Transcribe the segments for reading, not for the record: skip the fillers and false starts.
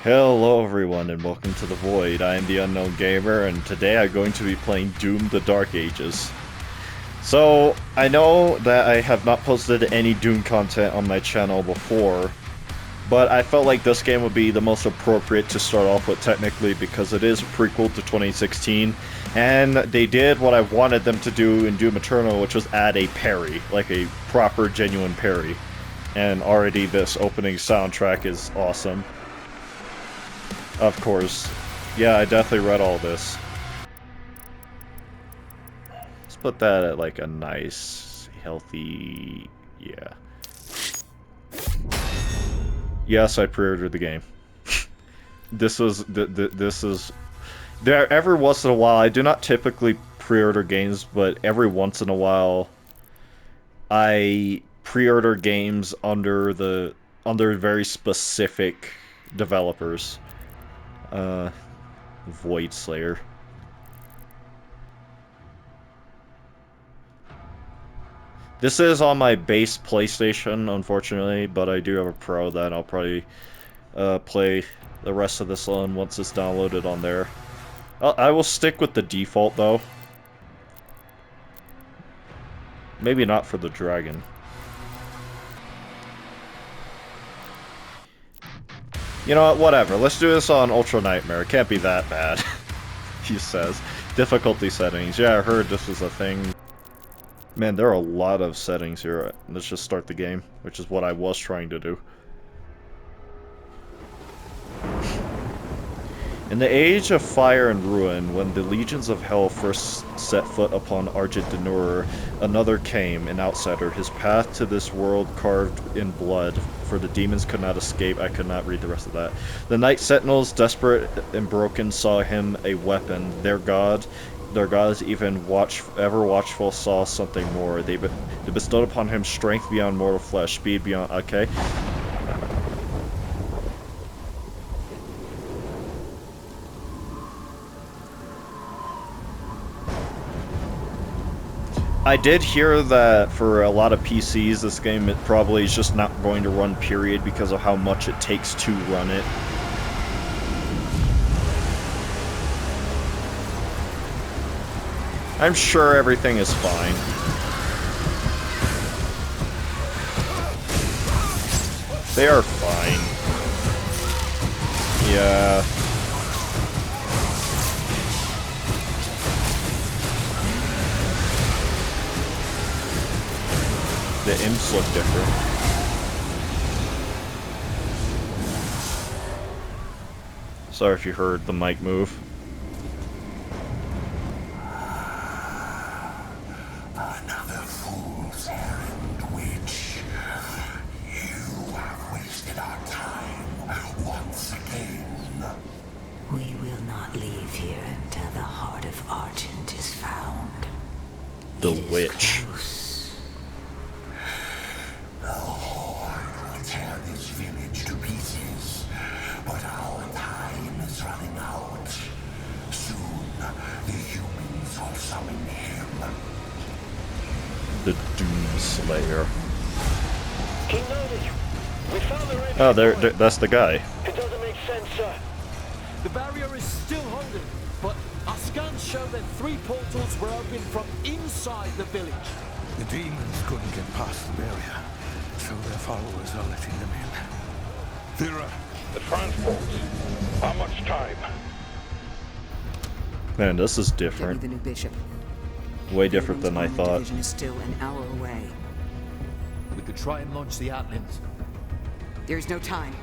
Hello everyone and welcome to The Void. I am the Unknown Gamer and today I'm going to be playing Doom the Dark Ages. So, I know that I have not posted any Doom content on my channel before, but I felt like this game would be the most appropriate to start off with technically because it is a prequel to 2016, and they did what I wanted them to do in Doom Eternal, which was add a parry, like a proper, genuine parry. And already this opening soundtrack is awesome. Of course. Yeah, I definitely read all this. Let's put that at like a nice, healthy... yeah. Yes, I pre-ordered the game. This is... this is... There, every once in a while, I do not typically pre-order games, but every once in a while, I pre-order games under very specific developers. Void Slayer. This is on my base PlayStation, unfortunately, but I do have a Pro that I'll probably play the rest of this on once it's downloaded on there. I will stick with the default, though. Maybe not for the dragon. You know what, whatever. Let's do this on Ultra Nightmare. It can't be that bad, he says. Difficulty settings. Yeah, I heard this was a thing. Man, there are a lot of settings here. Let's just start the game, which is what I was trying to do. In the age of fire and ruin, when the legions of hell first set foot upon Argent Denur, another came, an outsider, his path to this world carved in blood, for the demons could not escape. I could not read the rest of that. The Night Sentinels, desperate and broken, saw him a weapon. Their gods, even ever watchful, saw something more. They bestowed upon him strength beyond mortal flesh, speed beyond... okay. I did hear that for a lot of PCs, this game it probably is just not going to run, period, because of how much it takes to run it. I'm sure everything is fine. They are fine. Yeah. The imps look different. Sorry if you heard the mic move. Another fool's errand, witch. You have wasted our time once again. We will not leave here until the heart of Argent is found. The witch. The Horde will tear this village to pieces, but our time is running out. Soon, the humans will summon him. The Doom Slayer. King Nodi, we found the river. Oh, that's the guy. It doesn't make sense, sir. The barrier is still holding, but our scans show that 3 portals were opened from inside the village. The demons couldn't get past the barrier, so their followers are letting them in. Thera. The transports. How much time? Man, this is Get me different. the new bishop. Way different than I Army thought. division is still an hour away. We could try and launch the Atlands. There's no time.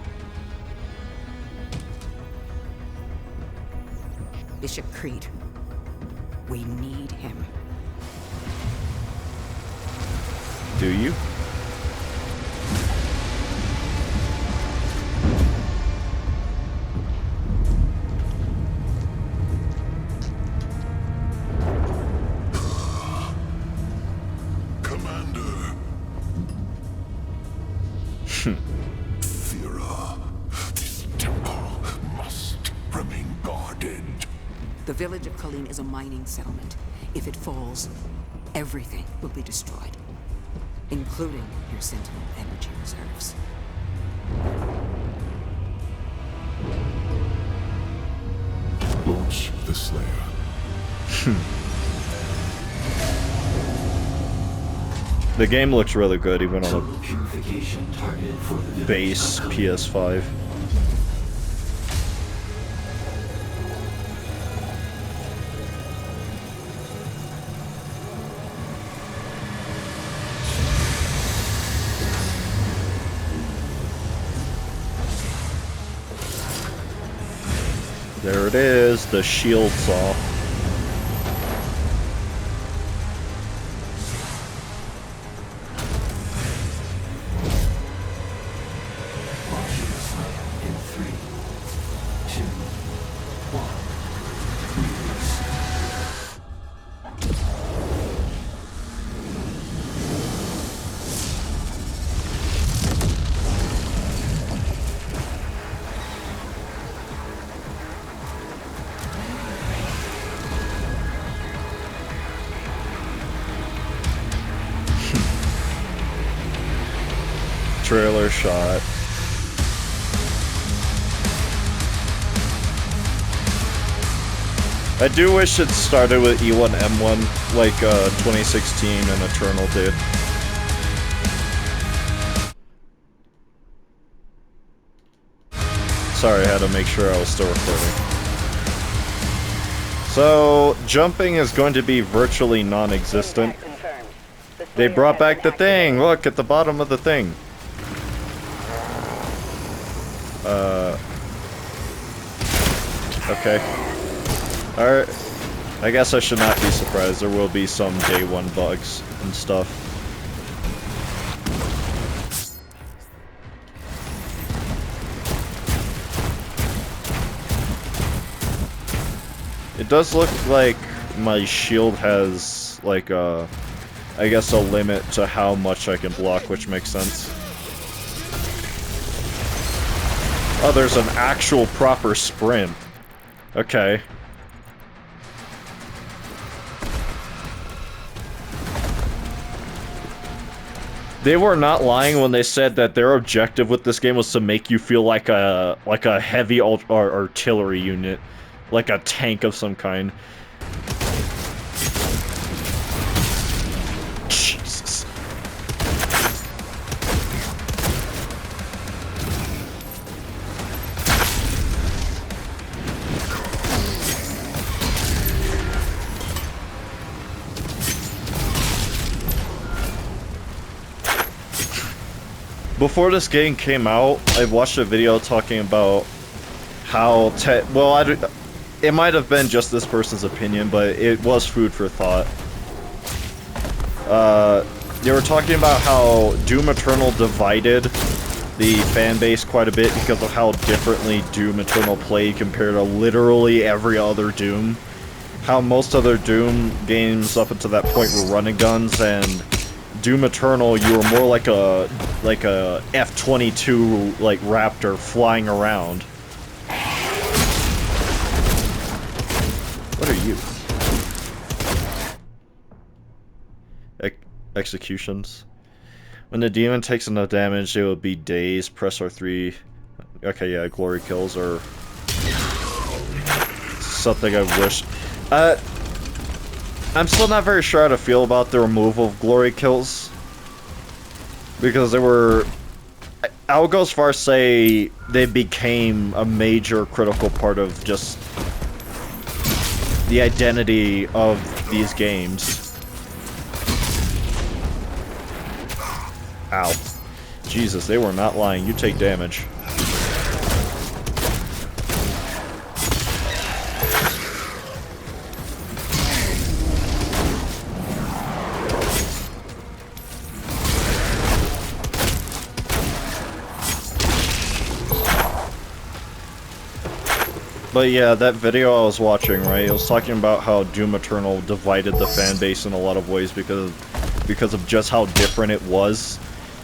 Bishop Creed. We need him. Do you? Commander. Thera, this temple must remain guarded. The village of Colleen is a mining settlement. If it falls, everything will be destroyed, including your Sentinel energy reserves. the Slayer. The game looks really good, even on Total purification targeted for the a village base uncovered. PS5. There it is, the shield saw. In 3, 2, 1. Trailer shot. I do wish it started with E1M1 like 2016 and Eternal did. Sorry, I had to make sure I was still recording. So, jumping is going to be virtually non-existent. They brought back the thing! Look, at the bottom of the thing. Okay. Alright. I guess I should not be surprised. There will be some day one bugs and stuff. It does look like my shield has, like, I guess a limit to how much I can block, which makes sense. Oh, there's an actual proper sprint. Okay. They were not lying when they said that their objective with this game was to make you feel like a heavy artillery unit, like a tank of some kind. Jesus. Before this game came out, I watched a video talking about how it might have been just this person's opinion, but it was food for thought. They were talking about how Doom Eternal divided the fan base quite a bit because of how differently Doom Eternal played compared to literally every other Doom. How most other Doom games up until that point were run and guns, and Doom Eternal, you were more like a F-22 like Raptor flying around. What are you? Executions. When the demon takes enough damage, it will be dazed. Press R3. Okay, yeah, glory kills or something I wish. I'm still not very sure how to feel about the removal of glory kills. Because they were... I'll go as far as say they became a major critical part of just the identity of these games. Ow. Jesus, they were not lying. You take damage. But yeah, that video I was watching, right, it was talking about how Doom Eternal divided the fan base in a lot of ways because of just how different it was,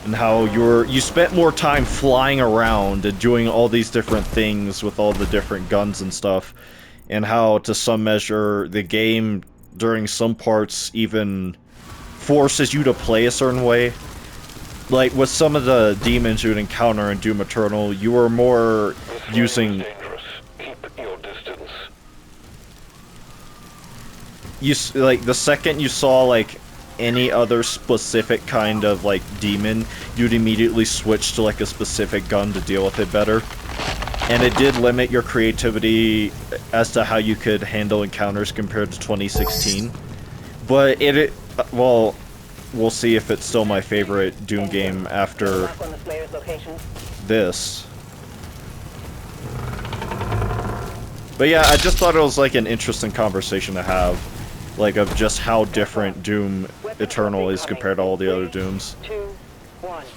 and how you spent more time flying around and doing all these different things with all the different guns and stuff, and how to some measure the game during some parts even forces you to play a certain way. Like with some of the demons you would encounter in Doom Eternal, you were more using... like the second you saw like any other specific kind of like demon, you'd immediately switch to like a specific gun to deal with it better. And it did limit your creativity as to how you could handle encounters compared to 2016. But well, we'll see if it's still my favorite Doom game after this. But yeah, I just thought it was like an interesting conversation to have, like of just how different Doom Eternal is compared to all the other Dooms.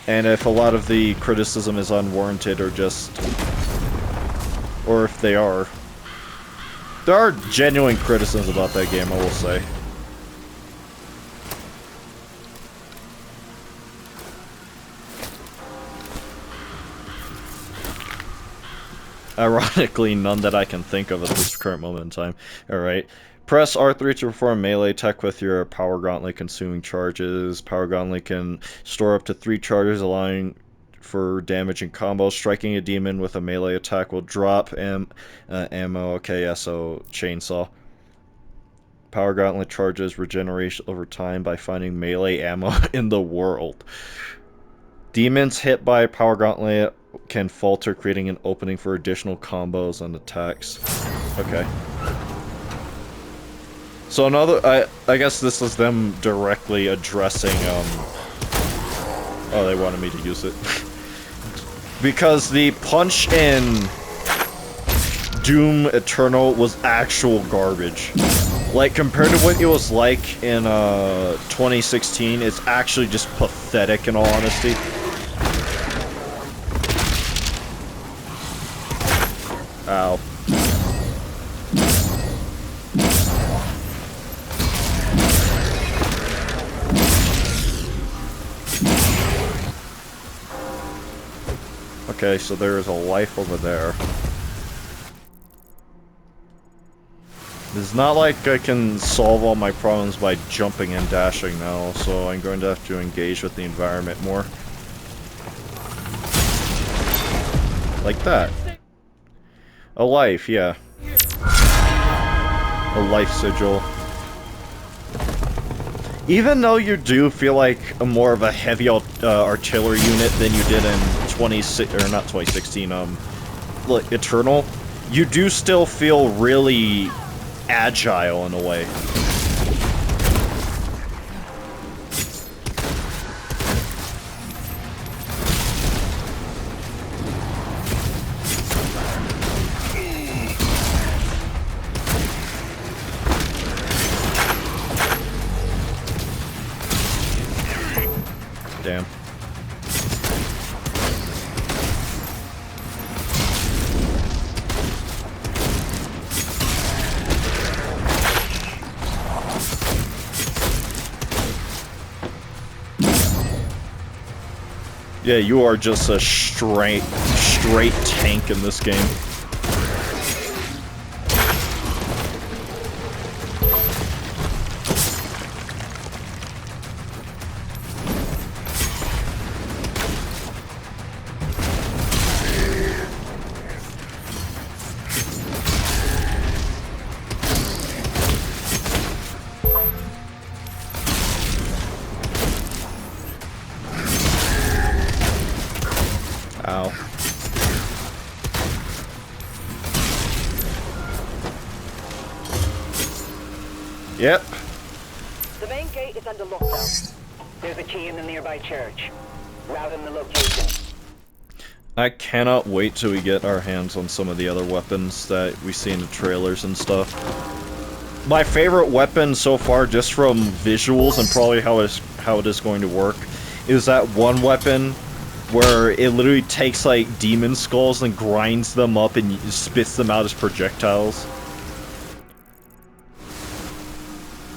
And if a lot of the criticism is unwarranted or just... or if they are. There are genuine criticisms about that game, I will say. Ironically, none that I can think of at this current moment in time. Alright. Press R3 to perform melee attack with your Power Gauntlet consuming charges. Power Gauntlet can store up to 3 charges, allowing for damage and combos. Striking a demon with a melee attack will drop ammo. Okay, yeah, so chainsaw. Power Gauntlet charges regeneration over time by finding melee ammo in the world. Demons hit by Power Gauntlet can falter, creating an opening for additional combos and attacks. Okay. So another, I guess this is them directly addressing, oh, they wanted me to use it. Because the punch in Doom Eternal was actual garbage. Like, compared to what it was like in, 2016, it's actually just pathetic in all honesty. Ow. Okay, so there is a life over there. It's not like I can solve all my problems by jumping and dashing now, so I'm going to have to engage with the environment more. Like that. A life, yeah. A life sigil. Even though you do feel like a more of a heavy artillery unit than you did in not 2016, like Eternal, you do still feel really agile in a way. Damn. Yeah, you are just a straight tank in this game. Ow. Yep. The main gate is under lockdown. There's a key in the nearby church. Route in the location. I cannot wait till we get our hands on some of the other weapons that we see in the trailers and stuff. My favorite weapon so far, just from visuals and probably how it is going to work, is that one weapon where it literally takes like demon skulls and grinds them up and spits them out as projectiles.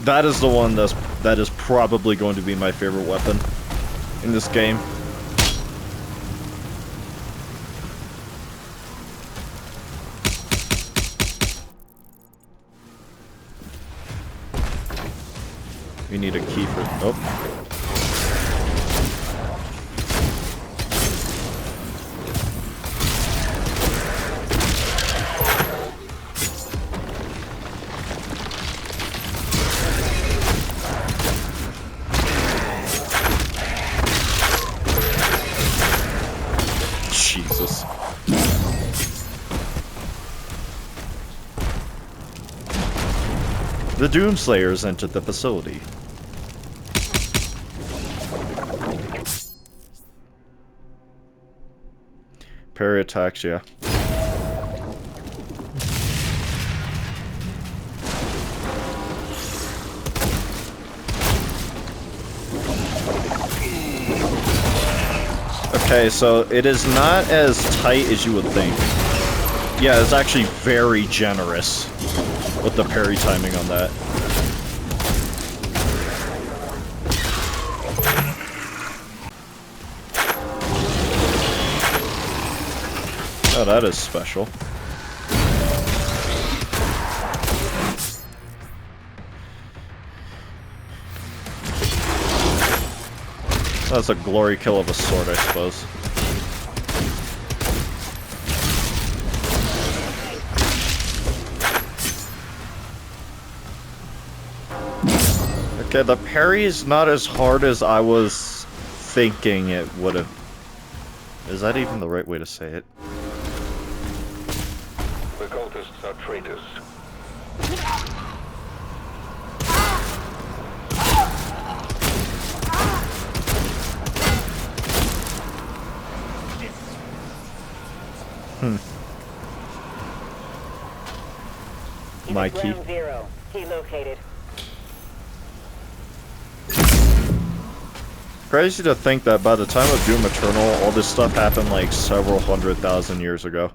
That is the one that is probably going to be my favorite weapon in this game. We need a key for... oh. The Doomslayers entered the facility. Parry attacks, yeah. Okay, so it is not as tight as you would think. Yeah, it's actually very generous with the parry timing on that. Oh, that is special. That's a glory kill of a sword, I suppose. Okay, the parry is not as hard as I was thinking it would have. Is that even the right way to say it? The cultists are traitors. Mikey. Ground zero. Key located. Crazy to think that by the time of Doom Eternal, all this stuff happened like several 100,000 years ago.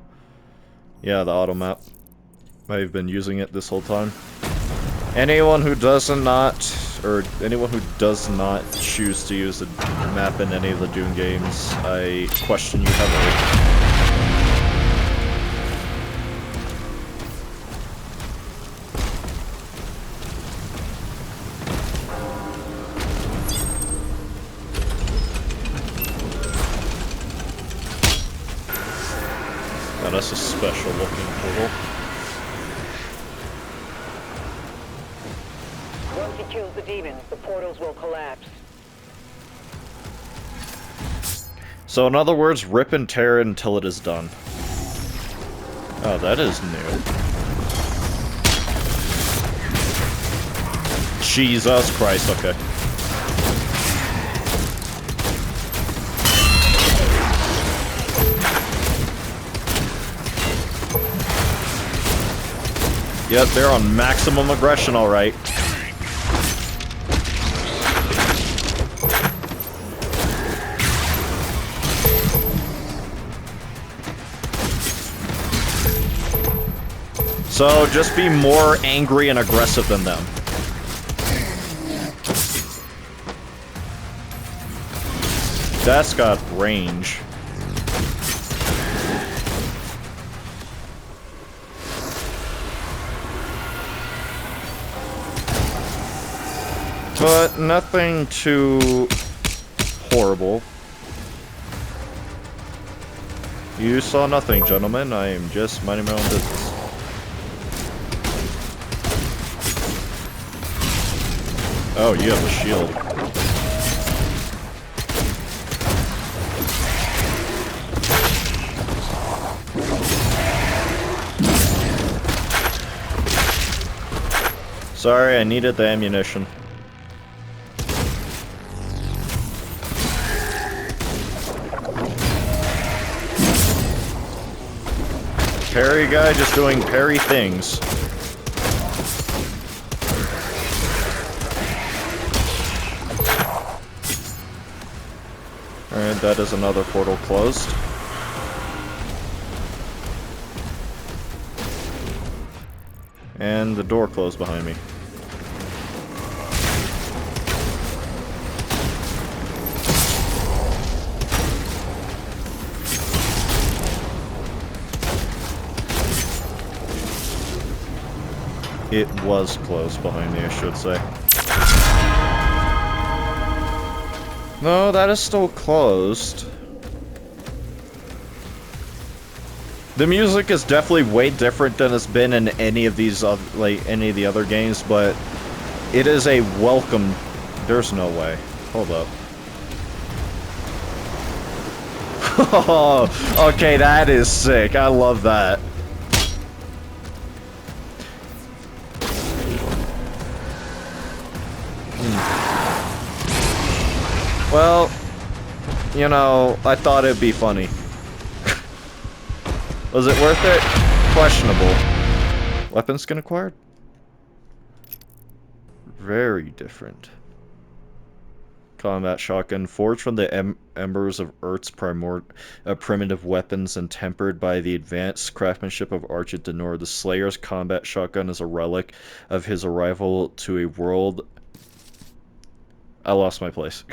Yeah, the auto map. I've been using it this whole time. Anyone who does not choose to use the map in any of the Doom games, I question you heavily. Oh, that's a special looking portal. Once he kills the demons, the portals will collapse. So in other words, rip and tear until it is done. Oh, that is new. Jesus Christ, okay. Yep, they're on maximum aggression, alright. So, just be more angry and aggressive than them. That's got range. But nothing too horrible. You saw nothing, gentlemen. I am just minding my own business. Oh, you have a shield. Sorry, I needed the ammunition. Parry guy just doing parry things. Alright, that is another portal closed. And the door closed behind me. It was closed behind me, I should say. No, that is still closed. The music is definitely way different than it's been in any of these any of the other games, but it is a welcome. There's no way. Hold up. Okay, that is sick. I love that. Well, you know, I thought it'd be funny. Was it worth it? Questionable. Weapon skin acquired? Very different. Combat shotgun, forged from the embers of Earth's primitive weapons and tempered by the advanced craftsmanship of Argent D'Nur. The Slayer's combat shotgun is a relic of his arrival to a world... I lost my place.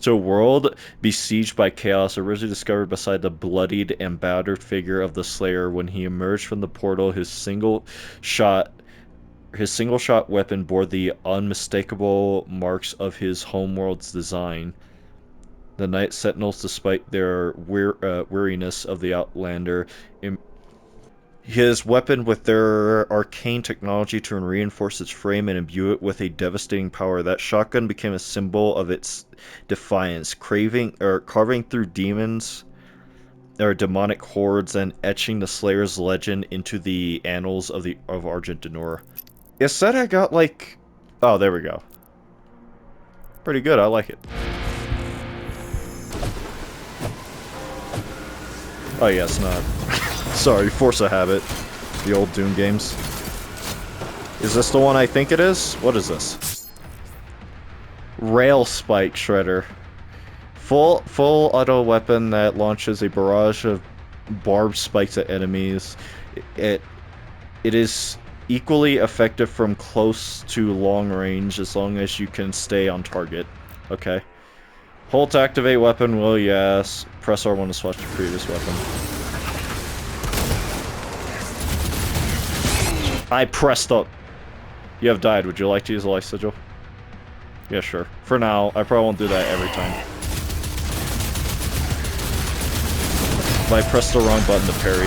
To a world besieged by chaos, originally discovered beside the bloodied and battered figure of the Slayer. When he emerged from the portal, his single-shot weapon bore the unmistakable marks of his homeworld's design. The Night Sentinels, despite their weariness of the Outlander, his weapon with their arcane technology to reinforce its frame and imbue it with a devastating power. That shotgun became a symbol of its defiance, carving through demons or demonic hordes and etching the Slayer's legend into the annals of Argent D'Nur. It said I got like... Oh, there we go. Pretty good, I like it. Oh yeah, it's not. Sorry, Force of Habit. The old Doom games. Is this the one I think it is? What is this? Rail Spike Shredder. Full auto weapon that launches a barrage of barbed spikes at enemies. It is equally effective from close to long range as long as you can stay on target. Okay. Hold to activate weapon, will yes. Press R1 to switch to previous weapon. I pressed up. You have died. Would you like to use a life sigil? Yeah, sure. For now, I probably won't do that every time. But I pressed the wrong button to parry.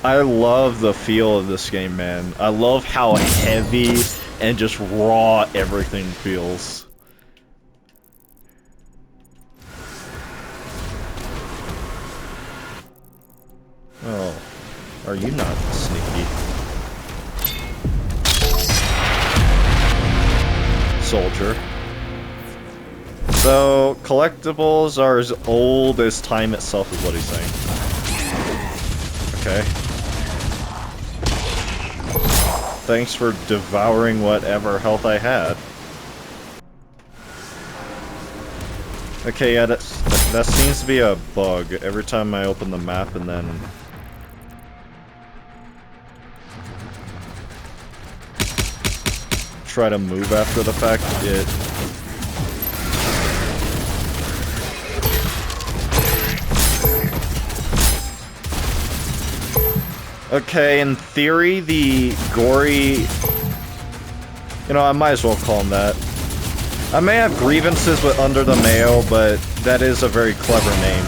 I love the feel of this game, man. I love how heavy and just raw everything feels. Oh, are you not sneaky? Soldier. So, collectibles are as old as time itself is what he's saying. Okay. Thanks for devouring whatever health I had. Okay, yeah, that seems to be a bug. Every time I open the map and then... try to move after the fact, it... Okay, in theory, the gory... You know, I might as well call him that. I may have grievances with Under the Mayo, but that is a very clever name.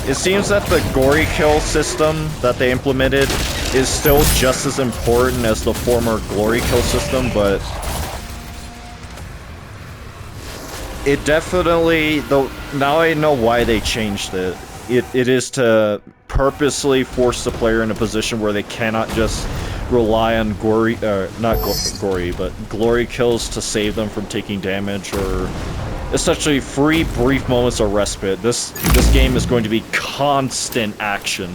It seems that the gory kill system that they implemented is still just as important as the former glory kill system, but... It definitely... Now I know why they changed it. It is to purposely force the player in a position where they cannot just rely on gory, not gory, but glory kills to save them from taking damage or essentially free brief moments of respite. This game is going to be constant action.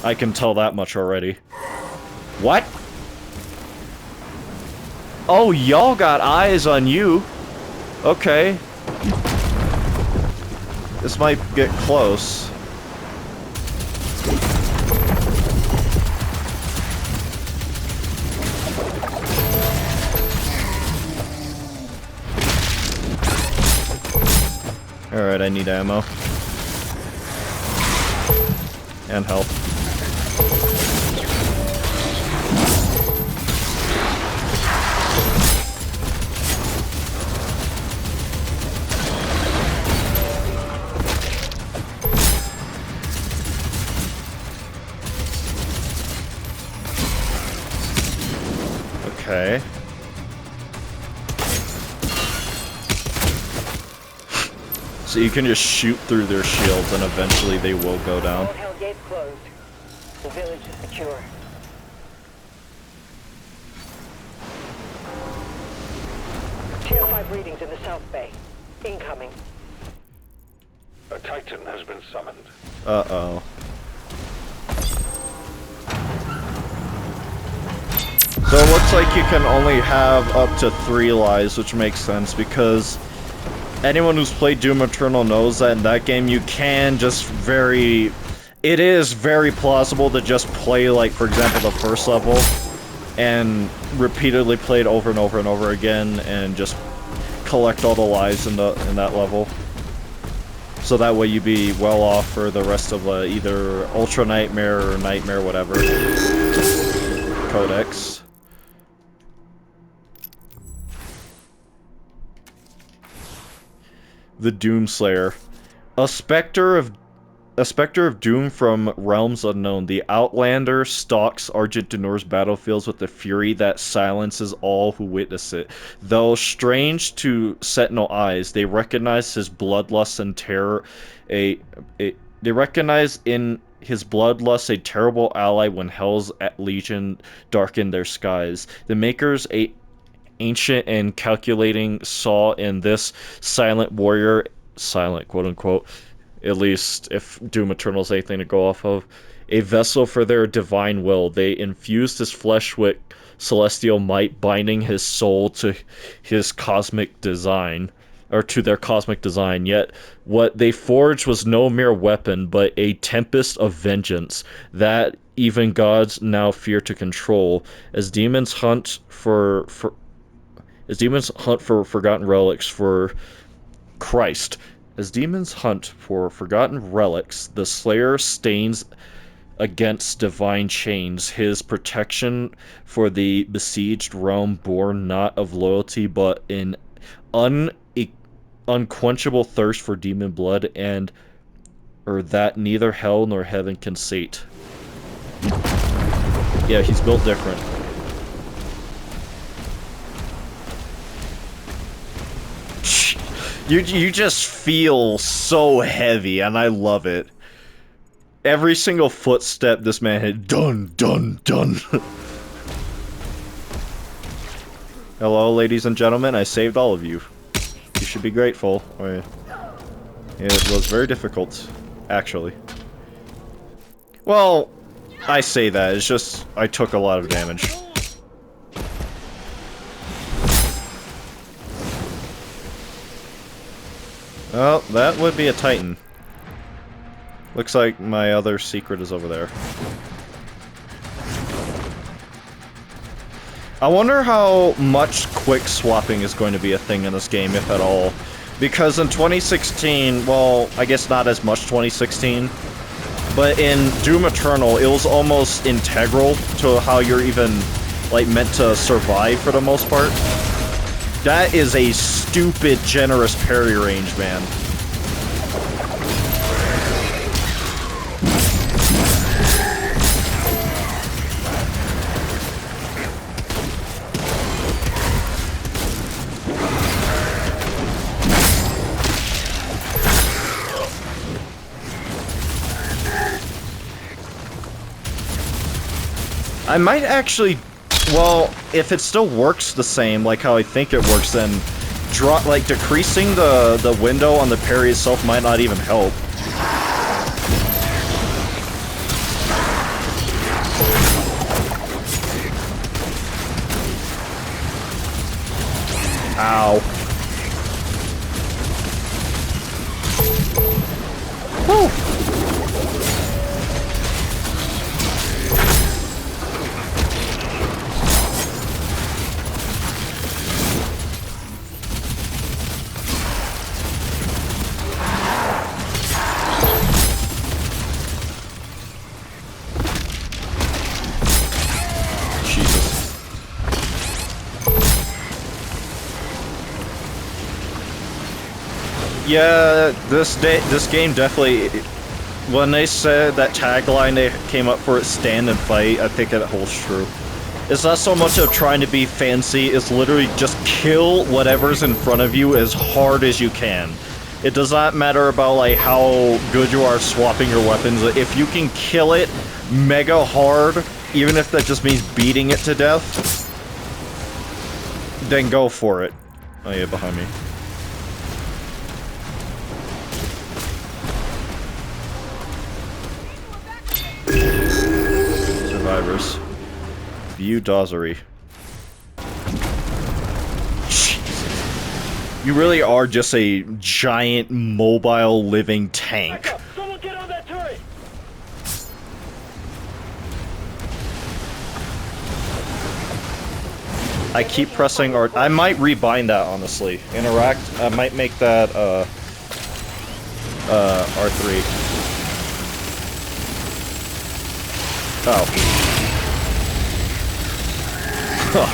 I can tell that much already. What? Oh, y'all got eyes on you. Okay. This might get close. Alright, I need ammo. And health. Okay. So you can just shoot through their shields and eventually they will go down. Old Hell Gate's closed. The village is secure. Tier 5 readings in the South Bay. Incoming. A Titan has been summoned. Uh-oh. So it looks like you can only have up to 3 lives, which makes sense because anyone who's played Doom Eternal knows that in that game you can just it is very plausible to just play, like, for example, the first level and repeatedly play it over and over and over again and just collect all the lives in that level. So that way you'd be well off for the rest of either Ultra Nightmare or Nightmare whatever codex. The Doomslayer. A specter of doom from realms unknown. The Outlander stalks Argent Dunor's battlefields with a fury that silences all who witness it. Though strange to Sentinel eyes, they recognize his bloodlust and terror. They recognize in his bloodlust a terrible ally when Hell's Legion darkened their skies. The Makers, ancient and calculating, saw in this silent warrior, silent quote unquote, at least if Doom Eternal is anything to go off of, a vessel for their divine will. They infused his flesh with celestial might, binding his soul to his cosmic design, or to their cosmic design. Yet what they forged was no mere weapon, but a tempest of vengeance that even gods now fear to control. As demons hunt for forgotten relics for Christ. As demons hunt for forgotten relics, the Slayer stains against divine chains, his protection for the besieged realm born not of loyalty but in unquenchable thirst for demon blood, or that neither hell nor heaven can sate. Yeah, he's built different. You just feel so heavy, and I love it. Every single footstep this man had done. Hello, ladies and gentlemen, I saved all of you. You should be grateful. It was very difficult, actually. Well, I say that, it's just I took a lot of damage. Well, that would be a Titan. Looks like my other secret is over there. I wonder how much quick swapping is going to be a thing in this game, if at all. Because in 2016, well, I guess not as much 2016, but in Doom Eternal, it was almost integral to how you're even, like, meant to survive for the most part. That is a stupid generous parry range, man. I might actually, well, if it still works the same, like how I think it works, then decreasing the window on the parry itself might not even help. Ow. Whew. Yeah, this game definitely, when they said that tagline they came up for it, stand and fight, I think that holds true. It's not so much of trying to be fancy, it's literally just kill whatever's in front of you as hard as you can. It does not matter about like how good you are swapping your weapons. If you can kill it mega hard, even if that just means beating it to death, then go for it. Oh yeah, behind me. Survivors. View Dozzery. You really are just a giant, mobile, living tank. Someone get on that turret! I keep pressing R. I might rebind that, honestly. Interact. I might make that, R3. Oh. Huh.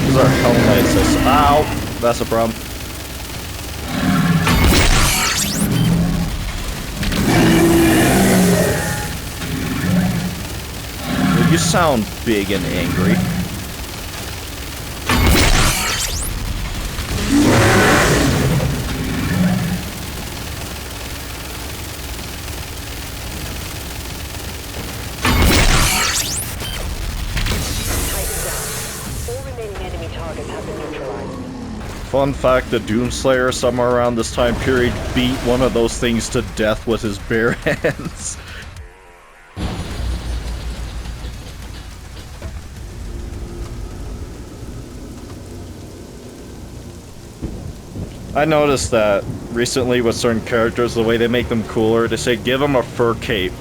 These are Hellknight assists. Ow! That's a problem. You sound big and angry. Fun fact, the Doomslayer somewhere around this time period beat one of those things to death with his bare hands. I noticed that recently with certain characters, the way they make them cooler, they say give them a fur cape.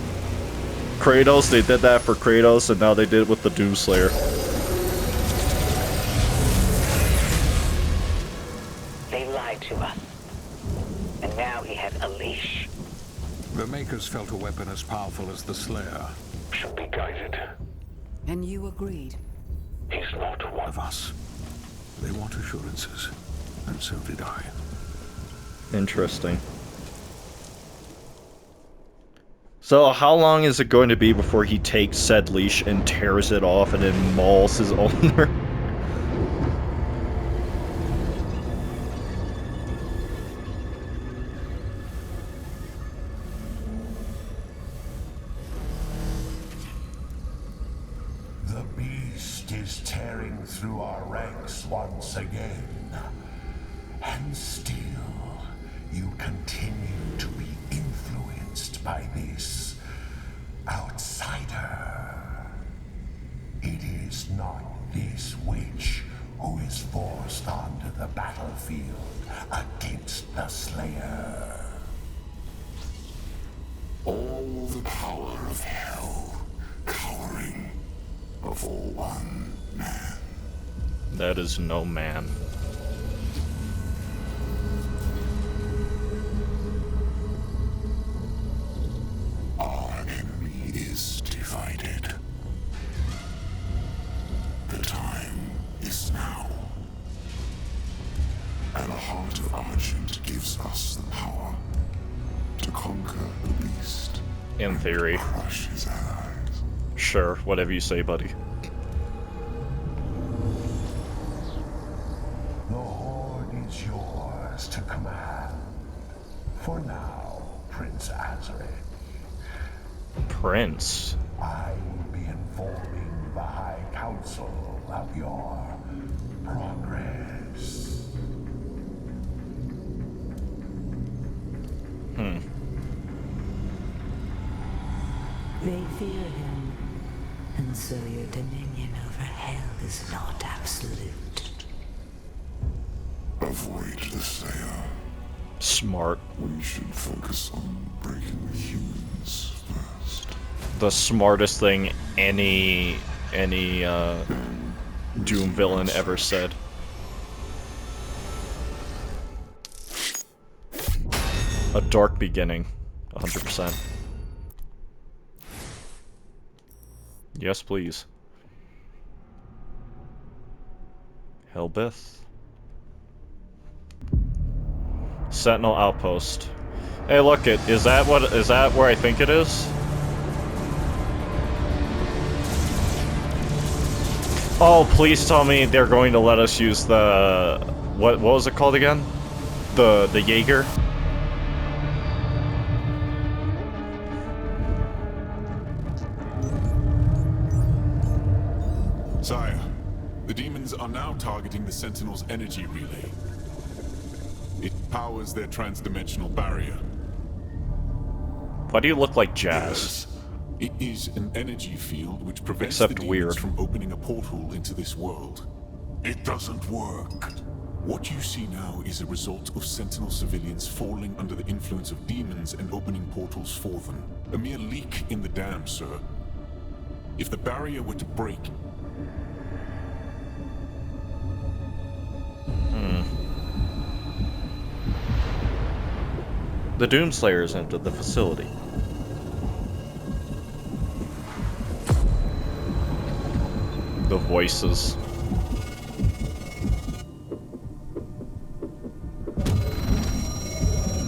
Kratos, they did that for Kratos, and now they did it with the Doomslayer. They lied to us. And now he has a leash. The Makers felt a weapon as powerful as the Slayer. Should be guided. And you agreed. He's not one Of us. They want assurances. And so did I. Interesting. So how long is it going to be before he takes said leash and tears it off and then mauls his owner? The beast is tearing through our ranks once again. And still, you continue to be influenced by this outsider. It is not this witch who is forced onto the battlefield against the Slayer. All the power of hell cowering before one man. That is no man. Our enemy is divided. The time is now. And the heart of Argent gives us the power to conquer the beast. In theory. Crush his allies. Sure, whatever you say, buddy. The Horde is yours to command. For now, Prince Azareth. Prince. I will be informing the High Council of your progress. They fear him, and so your dominion over hell is not absolute. Avoid the Slayer. Smart. We should focus on breaking the humans first. The smartest thing any Doom villain ever said. A dark beginning. 100%. Yes, please. Helbeth. Sentinel Outpost. Hey, look it. Is that where I think it is? Oh, please tell me they're going to let us use the what was it called again? The Jaeger. Sire, the demons are now targeting the Sentinel's energy relay. It powers their transdimensional barrier. Why do you look like Jazz? It is an energy field which prevents Except the demons weird. from opening a portal into this world. It doesn't work. What you see now is a result of Sentinel civilians falling under the influence of demons and opening portals for them. A mere leak in the dam, sir. If the barrier were to break... The Doomslayers entered the facility. The voices.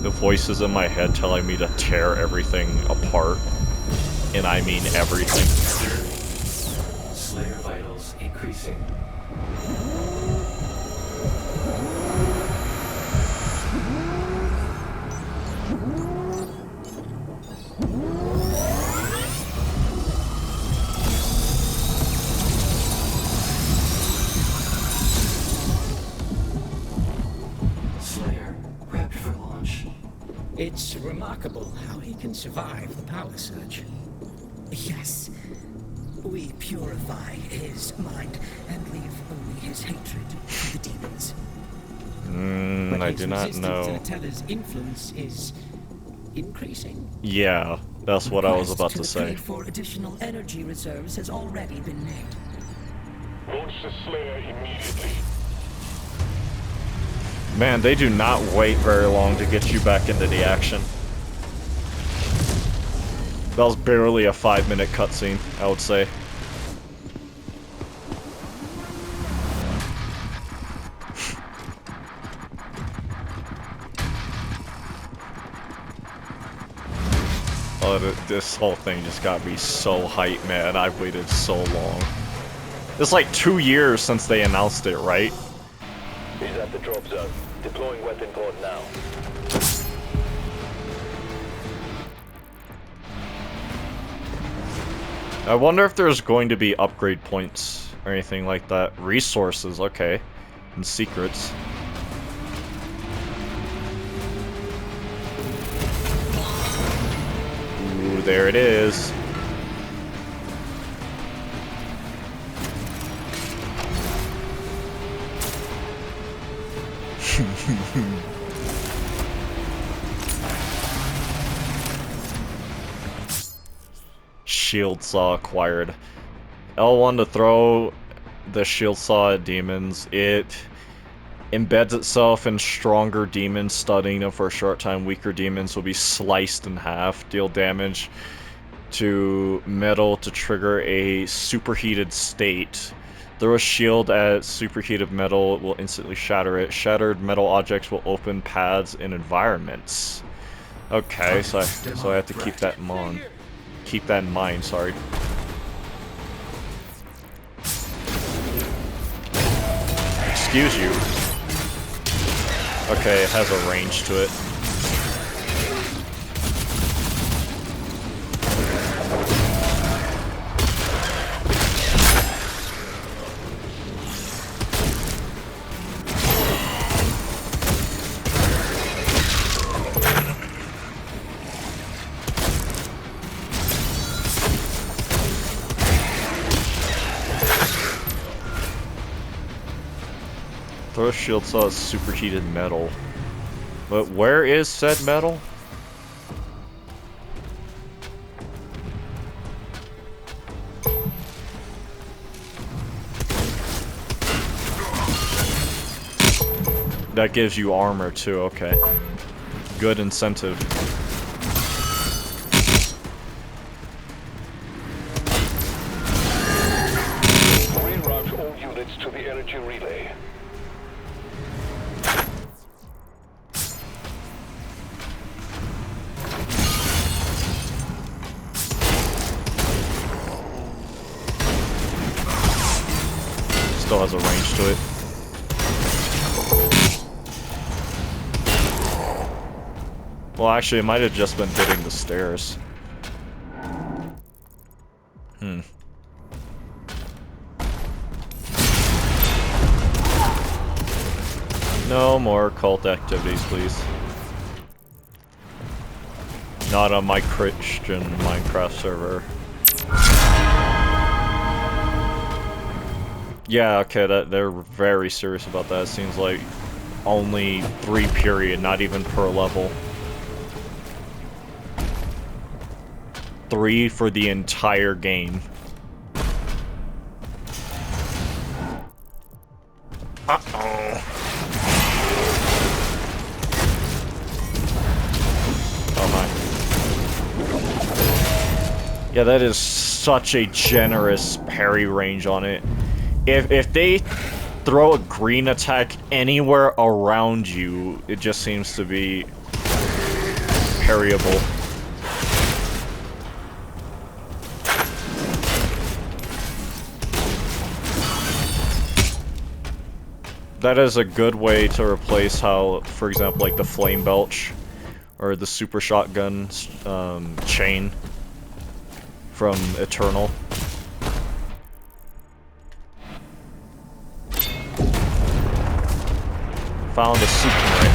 The voices in my head telling me to tear everything apart. And I mean everything. Slayer vitals increasing. Slayer, prepped for launch. It's remarkable how he can survive the power surge. Yes. We purify his mind and leave only his hatred for the demons. But I his do not resistance know. to Teller's influence is increasing. Yeah, that's what I was about to say. Request for additional energy reserves has already been made. Launch the Slayer immediately. Man, they do not wait very long to get you back into the action. That was barely a 5-minute cutscene, I would say. Oh, this whole thing just got me so hyped, man. I've waited so long. It's like 2 years since they announced it, right? He's at the drop zone. Deploying weapon pod now. I wonder if there's going to be upgrade points or anything like that. Resources, okay. And secrets. Ooh, there it is. Shield saw acquired. L1 to throw the shield saw at demons. It embeds itself in stronger demons, stunning them for a short time. Weaker demons will be sliced in half. Deal damage to metal to trigger a superheated state. Throw a shield at superheated metal, it will instantly shatter it. Shattered metal objects will open paths in environments. Okay, so I have to keep that in mind. Keep that in mind, sorry. Excuse you. Okay, it has a range to it. Throw shield saw is superheated metal. But where is said metal? That gives you armor too, okay. Good incentive. has a range to it. Well, actually, it might have just been hitting the stairs. No more cult activities, please. Not on my Christian Minecraft server. Yeah, okay, they're very serious about that. It seems like only 3 period, not even per level. 3 for the entire game. Uh-oh. Oh my. Yeah, that is such a generous parry range on it. If they throw a green attack anywhere around you, it just seems to be parryable. That is a good way to replace how, for example, like the Flame Belch or the Super Shotgun chain from Eternal. Found a secret.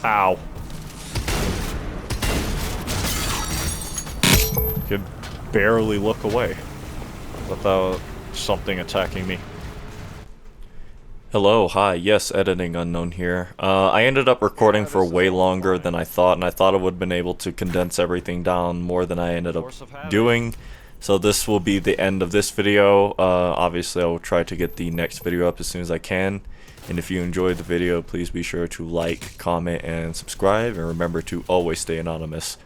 Ow. Could barely look away without something attacking me. Hello, hi, yes, Editing Unknown here. I ended up recording for way longer than I thought, and I thought I would have been able to condense everything down more than I ended up doing. So this will be the end of this video. Obviously, I will try to get the next video up as soon as I can. And if you enjoyed the video, please be sure to like, comment, and subscribe. And remember to always stay anonymous.